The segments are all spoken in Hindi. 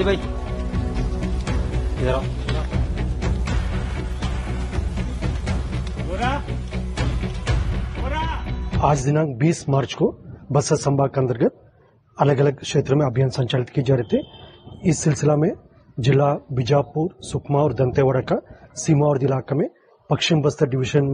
हाजी भाई इधर आओ। आज दिनांक 20 मार्च को बस्तर संभाग के अंतर्गत अलग अलग क्षेत्र में अभियान संचालित किए जा रहे थे। इस सिलसिला में जिला बीजापुर, सुकमा और दंतेवाड़ा का सीमावर्ती इलाका में पश्चिम बस्तर डिवीजन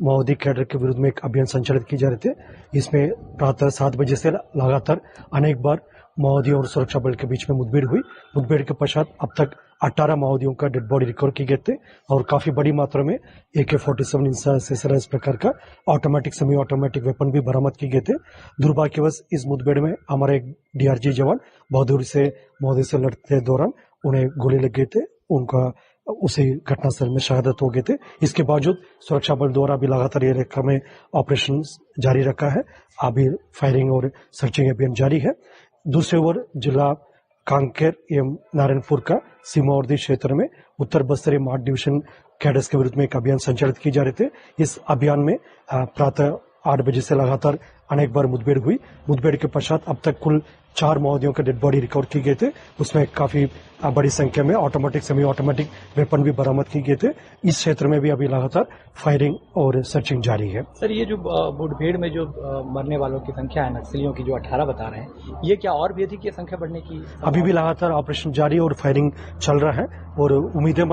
माओवादी कैडर के विरुद्ध में एक अभियान संचालित किए जा रहे थे। इसमें प्रातः 7 बजे से लगातार अनेक बार माओवादियों और सुरक्षा बल के बीच में मुठभेड़ हुई। मुठभेड़ के पश्चात अब तक 18 माओवादियों का डेड बॉडी रिकवर किए गए थे और काफी बड़ी मात्रा में AK-47 इस प्रकार का ऑटोमेटिक सेमी ऑटोमेटिक वेपन भी बरामद किए गए थे। दुर्भाग्यवश इस मुठभेड़ में हमारे DRG जवान बहादुरी से माओवादी से लड़ते दौरान उन्हें गोली लग गए थे। उनका उसी घटनास्थल में शहादत हो गए थे। इसके बावजूद सुरक्षा बल द्वारा भी लगातार ये रेखा में ऑपरेशन जारी रखा है। अभी फायरिंग और सर्चिंग अभियान जारी है। दूसरी ओर जिला कांकेर एवं नारायणपुर का सीमावर्ती क्षेत्र में उत्तर बस्तर मार्ट डिवीजन कैडर्स के विरुद्ध में एक अभियान संचालित किए जा रहे थे। इस अभियान में प्रातः 8 बजे से लगातार अनेक बार मुठभेड़ हुई। मुठभेड़ के पश्चात अब तक कुल 4 माओवादियों के डेड बॉडी रिकवर किए गए थे। उसमें काफी बड़ी संख्या में ऑटोमेटिक सेमी ऑटोमेटिक वेपन भी बरामद किए गए थे। इस क्षेत्र में भी अभी लगातार फायरिंग और सर्चिंग जारी है। सर, ये जो मुठभेड़ में जो मरने वालों की संख्या है नक्सलियों की जो 18 बता रहे हैं, ये क्या और भी अधिक ये संख्या बढ़ने की? अभी भी लगातार ऑपरेशन जारी और फायरिंग चल रहा है और उम्मीदें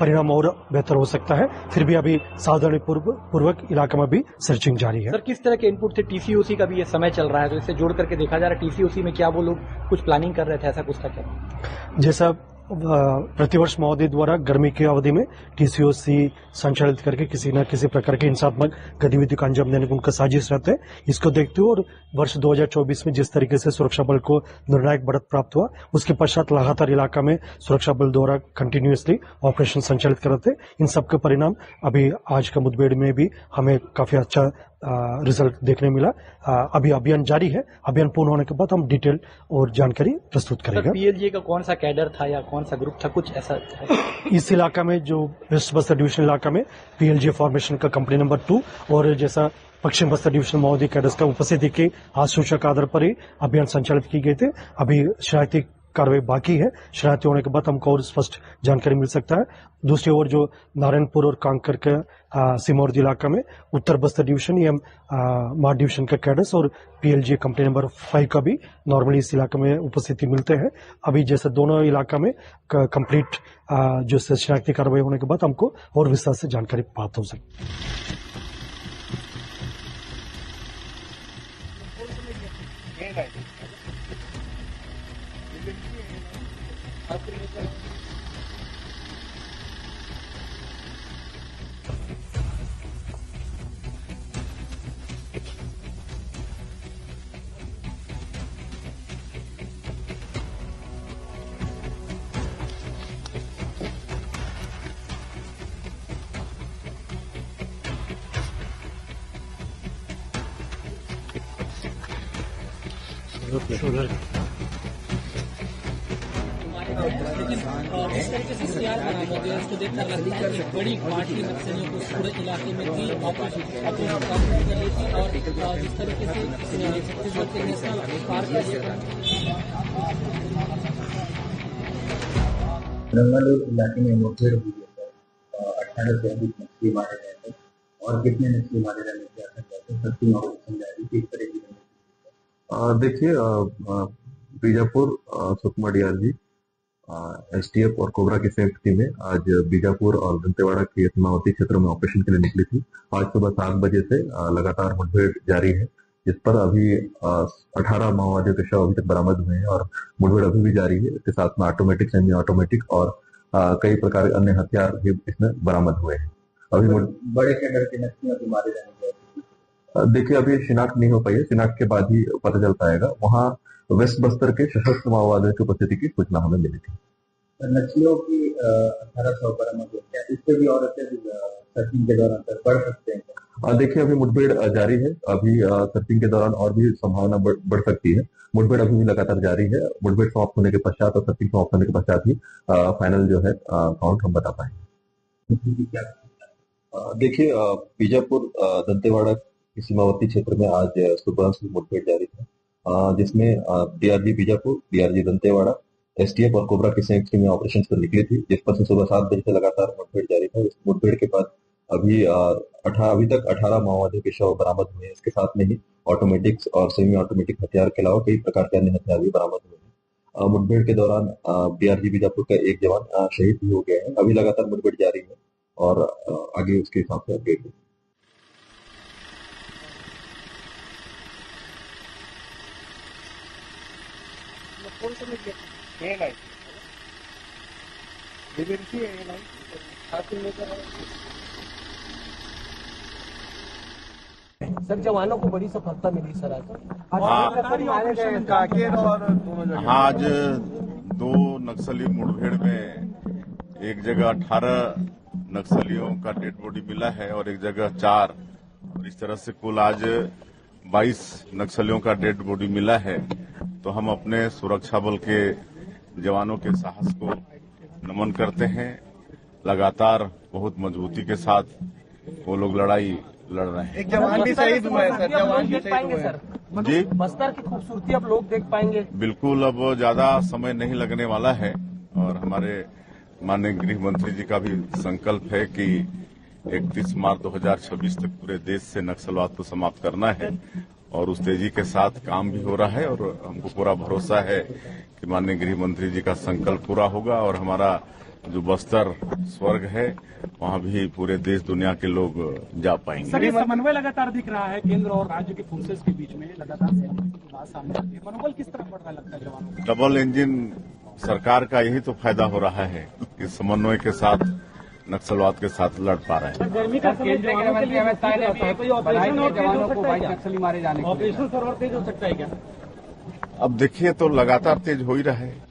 परिणाम और बेहतर हो सकता है। फिर भी अभी सावधानी पूर्वक इलाके में भी सर्चिंग जारी है। सर, किस तरह के इनपुट थे? TCOC का भी ये समय चल रहा है, तो इससे जोड़ करके देखा जा रहा है TCOC में क्या वो लोग कुछ प्लानिंग कर रहे थे, ऐसा कुछ था क्या? जैसा प्रतिवर्ष माओवादी द्वारा गर्मी की अवधि में TCOC संचालित करके किसी न किसी प्रकार की हिंसात्मक गतिविधि को अंजाम देने को उनका साजिश रहता है। इसको देखते हुए और वर्ष 2024 में जिस तरीके से सुरक्षा बल को निर्णायक बढ़त प्राप्त हुआ, उसके पश्चात लगातार इलाका में सुरक्षा बल द्वारा कंटिन्यूअसली ऑपरेशन संचालित कर रहे थे। इन सबके परिणाम अभी आज का मुठभेड़ में भी हमें काफी अच्छा रिजल्ट देखने मिला। अभी अभियान जारी है। अभियान पूर्ण होने के बाद हम डिटेल और जानकारी प्रस्तुत करेंगे। PLJ का कौन सा कैडर था या कौन सा ग्रुप था, कुछ ऐसा है? इस इलाका में जो वेस्ट बस्तर डिवीजन इलाका में PLJ फॉर्मेशन का कंपनी नंबर 2 और जैसा पश्चिम बस्तर डिवीजन माओवादी कैडर्स का उपस्थिति के आसूचक आधार पर ही अभियान संचालित किए गए थे। अभी शरारती कार्रवाई बाकी है। शरारती होने के बाद हमको और स्पष्ट जानकारी मिल सकता है। दूसरी ओर जो नारायणपुर और कांकर के सीमावर्ती इलाका में उत्तर बस्तर डिवीजन एवं मार्ट डिवीजन का कैडर्स और PLJ कंपनी नंबर 5 का भी नॉर्मली इस इलाके में उपस्थिति मिलते हैं। अभी जैसे दोनों इलाका में कंप्लीट जो शनाख्ती कार्रवाई होने के बाद हमको और विस्तार से जानकारी प्राप्त हो सकती। लेकिन इस तरीके से हथियार बरामद है, उसको देखकर लगता है कि बड़ी पार्टी नक्सलियों को पूरे इलाके में थी, ऑपरेशन कर रही थी और जिस तरीके से छत्तीसगढ़ के नेशनल पार्क रंगालोर इलाके में मुठभेड़ हुई है। 18 से अधिक नक्सली मारे गए थे और कितने नक्सली मारे जाने की आशंका है? सस्ती ऑपरेशन जारी किस तरह की? देखिए, बीजापुर, सुकमा DRG, STF और कोबरा की संयुक्त टीमें आज बीजापुर और दंतेवाड़ा के सीमावर्ती क्षेत्रों में ऑपरेशन के लिए निकली थी। आज सुबह 7 बजे से लगातार मुठभेड़ जारी है, जिस पर अभी 18 माओवादियों के शव अभी तक बरामद हुए हैं और मुठभेड़ अभी भी जारी है। इसके साथ में ऑटोमेटिक, सेमी ऑटोमेटिक और कई प्रकार के अन्य हथियार भी इसमें बरामद हुए हैं। अभी बड़े कैडर के नक्सलियों को मारे जाने की, देखिए, अभी शिनाख्त नहीं हो पाई है। शिनाख्त के बाद ही पता चल पाएगा। वहाँ वेस्ट बस्तर के सशस्त्र माओवादियों की उपस्थिति की सूचना हमें मिली थी। नक्सलियों की 1800 बरामद हो गया, इससे भी और सर्चिंग के दौरान बढ़ सकते हैं? देखिए, अभी मुठभेड़ जारी है। अभी सर्चिंग के दौरान और भी संभावना बढ़ सकती है। मुठभेड़ अभी भी लगातार जारी है। मुठभेड़ समाप्त होने के पश्चात और सर्चिंग समाप्त होने के पश्चात ही फाइनल जो है काउंट हम बता पाएंगे। देखिए, बीजापुर दंतेवाड़ा के सीमावर्ती क्षेत्र में आज सुबह से मुठभेड़ जारी है, जिसमें DRG Bijapur, DRG Dantewada STF और कोबरा की संयुक्त टीमें ऑपरेशन पर निकली थी, जिस पर से सुबह 7 बजे से लगातार मुठभेड़ जारी था। इस मुठभेड़ के बाद अभी तक 18 माओवादियों के शव बरामद हुए हैं। इसके साथ में ही ऑटोमेटिक और सेमी ऑटोमेटिक हथियार के अलावा कई प्रकार के अन्य हथियार भी बरामद हुए हैं। मुठभेड़ के दौरान बीआरजी बीजापुर का एक जवान शहीद भी हो गया है। अभी लगातार मुठभेड़ जारी है और आगे उसके हिसाब से अपडेट होगी। सर जवानों को बड़ी सफलता मिली सर आज 2 नक्सली मुठभेड़ में एक जगह 18 नक्सलियों का डेड बॉडी मिला है और एक जगह 4, और इस तरह से कुल आज 22 नक्सलियों का डेड बॉडी मिला है। तो हम अपने सुरक्षा बल के जवानों के साहस को नमन करते हैं। लगातार बहुत मजबूती के साथ वो लोग लड़ाई लड़ रहे हैं। एक जवान भी शहीद हुआ है सर, जवान भी शहीद हुए हैं जी। बस्तर की खूबसूरती अब लोग देख पाएंगे। बिल्कुल, अब ज्यादा समय नहीं लगने वाला है और हमारे माननीय गृह मंत्री जी का भी संकल्प है कि 31 मार्च 2026 तक पूरे देश से नक्सलवाद को समाप्त करना है और उस तेजी के साथ काम भी हो रहा है और हमको पूरा भरोसा है कि माननीय गृह मंत्री जी का संकल्प पूरा होगा और हमारा जो बस्तर स्वर्ग है वहाँ भी पूरे देश दुनिया के लोग जा पाएंगे। सर, ये समन्वय लगातार दिख रहा है केंद्र और राज्य के फोर्सेस के बीच में, लगातार बात सामने आती है। मनोबल किस तरह बढ़ रहा लगता है जवानों का? डबल इंजन सरकार का यही तो फायदा हो रहा है कि समन्वय के साथ नक्सलवाद के साथ लड़ पा रहे हैं। गर्मी का समय जवानों के लिए ऑपरेशन सर्वर तेज हो सकता है क्या? अब देखिए तो लगातार तेज हो ही रहा है।